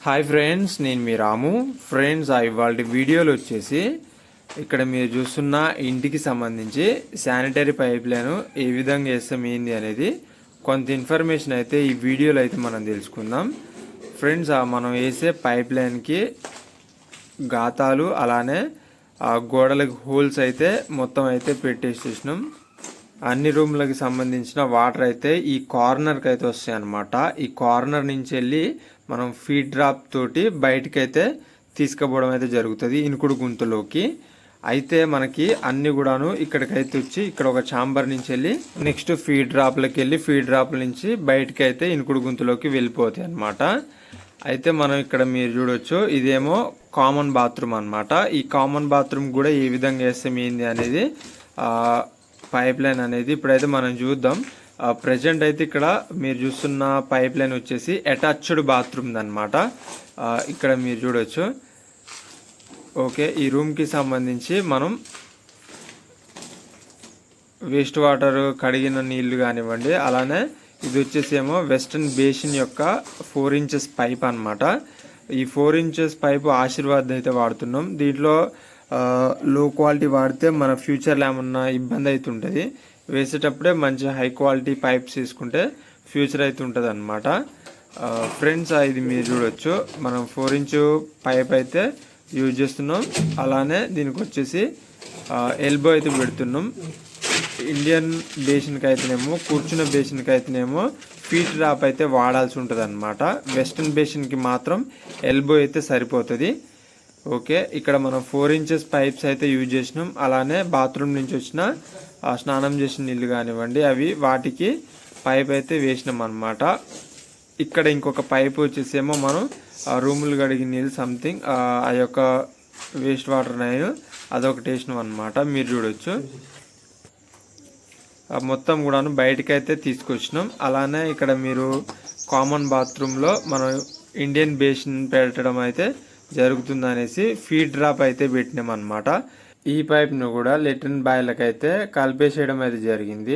Hi friends, నేను మీ రాము. Friends, ఇవాళ వీడియోలో వచ్చేసి ఇక్కడ మీరు చూస్తున్న ఇంటికి సంబంధించి శానిటరీ పైప్ లైన్ ఏ విధంగా వేస్తాం ఏంది అనేది కొంత ఇన్ఫర్మేషన్ అయితే ఈ వీడియోలో అయితే మనం తెలుసుకుందాం. ఫ్రెండ్స్, మనం వేసే పైప్ లైన్కి గాతాలు అలానే గోడలకు హోల్స్ అయితే మొత్తం అయితే పెట్టేసేసినాం. అన్ని రూమ్లకి సంబంధించిన వాటర్ అయితే ఈ కార్నర్కి అయితే వస్తాయి అన్నమాట. ఈ కార్నర్ నుంచి వెళ్ళి మనం ఫీడ్ డ్రాప్ తోటి బయటకి అయితే తీసుకుపోవడం అయితే జరుగుతుంది ఇనుకుడు గుంతలోకి. అయితే మనకి అన్ని కూడాను ఇక్కడికైతే వచ్చి ఇక్కడ ఒక ఛాంబర్ నుంచి వెళ్ళి నెక్స్ట్ ఫీడ్ డ్రాప్లకి వెళ్ళి ఫీడ్ డ్రాప్ల నుంచి బయటకి అయితే ఇనుకుడు గుంతలోకి వెళ్ళిపోతాయి అన్నమాట. అయితే మనం ఇక్కడ మీరు చూడొచ్చు, ఇదేమో కామన్ బాత్రూమ్ అన్నమాట. ఈ కామన్ బాత్రూమ్ కూడా ఏ విధంగా వేస్తాం ఏంది అనేది పైప్ లైన్ అనేది ఇప్పుడైతే మనం చూద్దాం. ప్రజెంట్ అయితే ఇక్కడ మీరు చూస్తున్న పైప్ లైన్ వచ్చేసి అటాచ్డ్ బాత్రూమ్ అనమాట. ఇక్కడ మీరు చూడొచ్చు. ఓకే, ఈ రూమ్కి సంబంధించి మనం వేస్ట్ వాటర్ కడిగిన నీళ్లు కానివ్వండి, అలానే ఇది వచ్చేసి ఏమో వెస్టర్న్ బేసిన్ యొక్క 4 ఇంచెస్ పైప్ అనమాట. ఈ 4 ఇంచెస్ పైపు ఆశీర్వాద్ అయితే వాడుతున్నాం. దీంట్లో లో క్వాలిటీ వాడితే మన ఫ్యూచర్లో ఏమన్నా ఇబ్బంది అయితే ఉంటుంది. వేసేటప్పుడే మంచి హై క్వాలిటీ పైప్స్ తీసుకుంటే ఫ్యూచర్ అయితే ఉంటుంది అనమాట. ఫ్రెండ్స్, ఇది మీరు చూడొచ్చు, మనం 4 ఇంచు పైప్ అయితే యూజ్ చేస్తున్నాం. అలానే దీనికి వచ్చేసి ఎల్బో అయితే పెడుతున్నాం. ఇండియన్ బేసిన్కి అయితేనేమో, కూర్చున్న బేసిన్కి అయితేనేమో ఫీట్ డ్రాప్ అయితే వాడాల్సి ఉంటుంది అనమాట. వెస్టర్న్ బేసిన్కి మాత్రం ఎల్బో అయితే సరిపోతుంది. ఓకే, ఇక్కడ మనం 4 ఇంచెస్ పైప్స్ అయితే యూజ్ చేసినాం. అలానే బాత్రూమ్ నుంచి వచ్చిన స్నానం చేసిన నీళ్ళు కానివ్వండి, అవి వాటికి పైప్ అయితే వేసినాం అనమాట. ఇక్కడ ఇంకొక పైప్ వచ్చేసేమో మనం రూములు కడిగిన నీళ్ళు సంథింగ్ ఆ యొక్క వేస్ట్ వాటర్ నైన్ అదొకటి వేసినాం అనమాట. మీరు చూడొచ్చు, మొత్తం కూడాను బయటకి అయితే తీసుకొచ్చినాం. అలానే ఇక్కడ మీరు కామన్ బాత్రూంలో మనం ఇండియన్ బేసిన్ పెట్టడం అయితే జరుగుతుంది అనేసి ఫీడ్ డ్రాప్ అయితే పెట్టినాం అనమాట. ఈ పైప్ను కూడా లెట్రిన్ బాయ్లకు అయితే కలిపేసేయడం అయితే జరిగింది.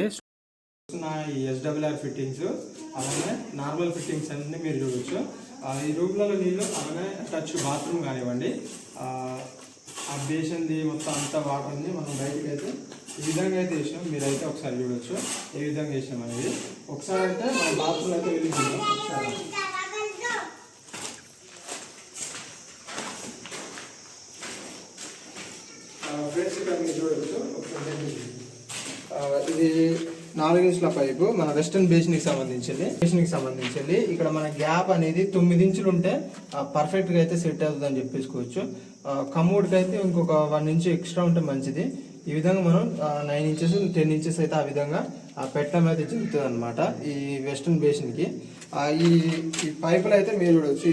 ఈ ఎస్డబ్ల్యూఆర్ ఫిట్టింగ్స్ అలానే నార్మల్ ఫిట్టింగ్స్ అన్ని మీరు చూడొచ్చు. ఈ రూమ్లలో నీళ్ళు అలానే టచ్ బాత్రూమ్ కానివ్వండి, ఆ బేషన్ది మొత్తం అంతా వాటర్ని మనం బయటకు అయితే ఈ విధంగా అయితే వేసినాం. మీరైతే ఒకసారి చూడొచ్చు ఏ విధంగా వేసినాం అనేది. ఒకసారి అయితే మన బాత్రూమ్ అయితే వెళ్ళిపోయాం. ఒకసారి ఫ్రెండ్స్, ఇక్కడ మీరు చూడవచ్చు, ఇది 4 ఇంచుల పైపు మన వెస్టర్న్ బేసిన్కి సంబంధించి ఇక్కడ మన గ్యాప్ అనేది 9 ఇంచులు ఉంటే పర్ఫెక్ట్గా అయితే సెట్ అవుతుంది అని చెప్పేసుకోవచ్చు. కమోడ్కి అయితే ఇంకొక 1 ఇంచు ఎక్స్ట్రా ఉంటే మంచిది. ఈ విధంగా మనం 9 ఇంచెస్ 10 ఇంచెస్ అయితే ఆ విధంగా పెట్టడం అయితే జరుగుతుంది అనమాట ఈ వెస్టర్న్ బేసిన్కి. ఈ పైపులు అయితే మీరు చూడవచ్చు.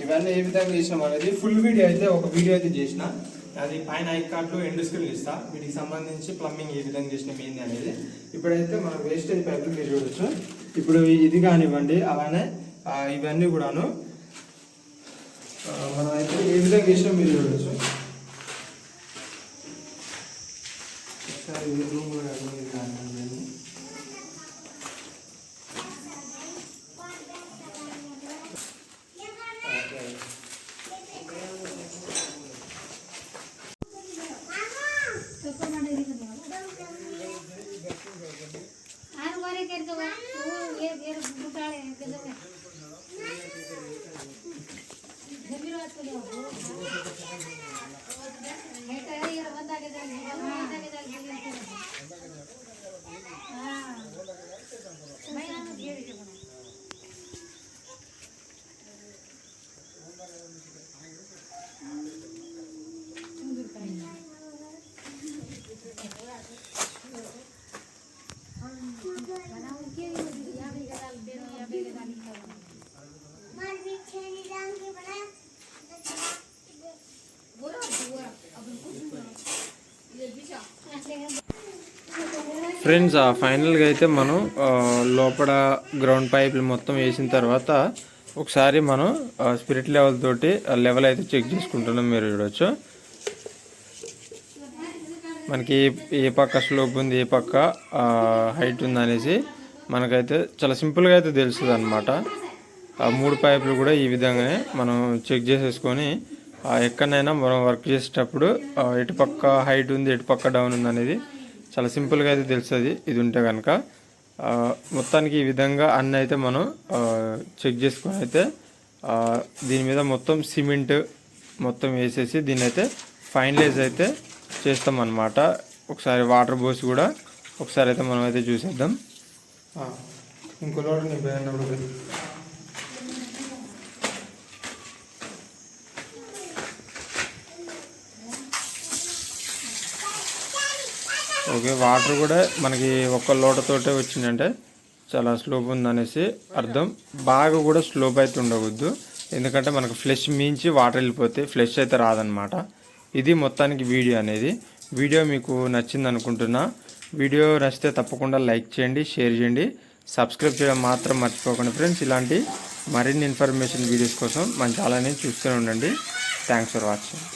ఇవన్నీ ఏ విధంగా చేసినాం అనేది ఫుల్ వీడియో అయితే ఒక వీడియో అయితే చేసిన. అది పైన ఐకార్డులో ఎండ్ స్క్రీన్ ఇస్తా. వీటికి సంబంధించి ప్లంబింగ్ ఏ విధంగా చేసినాం ఏంది అనేది. ఇప్పుడైతే మన వేస్టేజ్ పైపులు మీరు చూడొచ్చు. ఇప్పుడు ఇది కానివ్వండి, అలానే ఇవన్నీ కూడాను మనం అయితే ఏ విధంగా చేసినాం మీరు చూడొచ్చు. ఒకసారి రూమ్ కానివ్వండి. ఫ్రెండ్స్, ఫైనల్గా అయితే మనం లోపల గ్రౌండ్ పైపులు మొత్తం వేసిన తర్వాత ఒకసారి మనం స్పిరిట్ లెవెల్ తోటి లెవెల్ అయితే చెక్ చేసుకుంటున్నాం. మీరు చూడవచ్చు, మనకి ఏ పక్క స్లోప్ ఉంది, ఏ పక్క హైట్ ఉంది అనేసి మనకైతే చాలా సింపుల్గా అయితే తెలుస్తుంది అనమాట. 3 పైపులు కూడా ఈ విధంగానే మనం చెక్ చేసేసుకొని ఎక్కడైనా మనం వర్క్ చేసేటప్పుడు ఎటు పక్క హైట్ ఉంది ఎటు పక్క డౌన్ ఉంది అనేది చాలా సింపుల్గా అయితే తెలుస్తుంది ఇది ఉంటే కనుక. మొత్తానికి ఈ విధంగా అన్నీ అయితే మనం చెక్ చేసుకొని అయితే దీని మీద మొత్తం సిమెంట్ మొత్తం వేసేసి దీన్ని అయితే ఫైనలైజ్ అయితే చేస్తాం అన్నమాట. ఒకసారి వాటర్ పోసి కూడా ఒకసారి అయితే మనం అయితే చూసేద్దాం. ఇంకో లోడ్ నింపేటప్పుడు ఓకే, వాటర్ కూడా మనకి ఒక్క లోటతోటే వచ్చిందంటే చాలా స్లోప్ ఉందనేసి అర్థం. బాగా కూడా స్లోప్ అయితే ఉండవద్దు, ఎందుకంటే మనకు ఫ్లెష్ మించి వాటర్ వెళ్ళిపోతే ఫ్లెష్ అయితే రాదనమాట. ఇది మొత్తానికి వీడియో అనేది. వీడియో మీకు నచ్చింది అనుకుంటున్నా. వీడియో నచ్చితే తప్పకుండా లైక్ చేయండి, షేర్ చేయండి, సబ్స్క్రైబ్ చేయడం మాత్రం మర్చిపోకండి ఫ్రెండ్స్. ఇలాంటి మరిన్ని ఇన్ఫర్మేషన్ వీడియోస్ కోసం మన ఛానల్ని చూస్తూనే ఉండండి. Thanks for watching.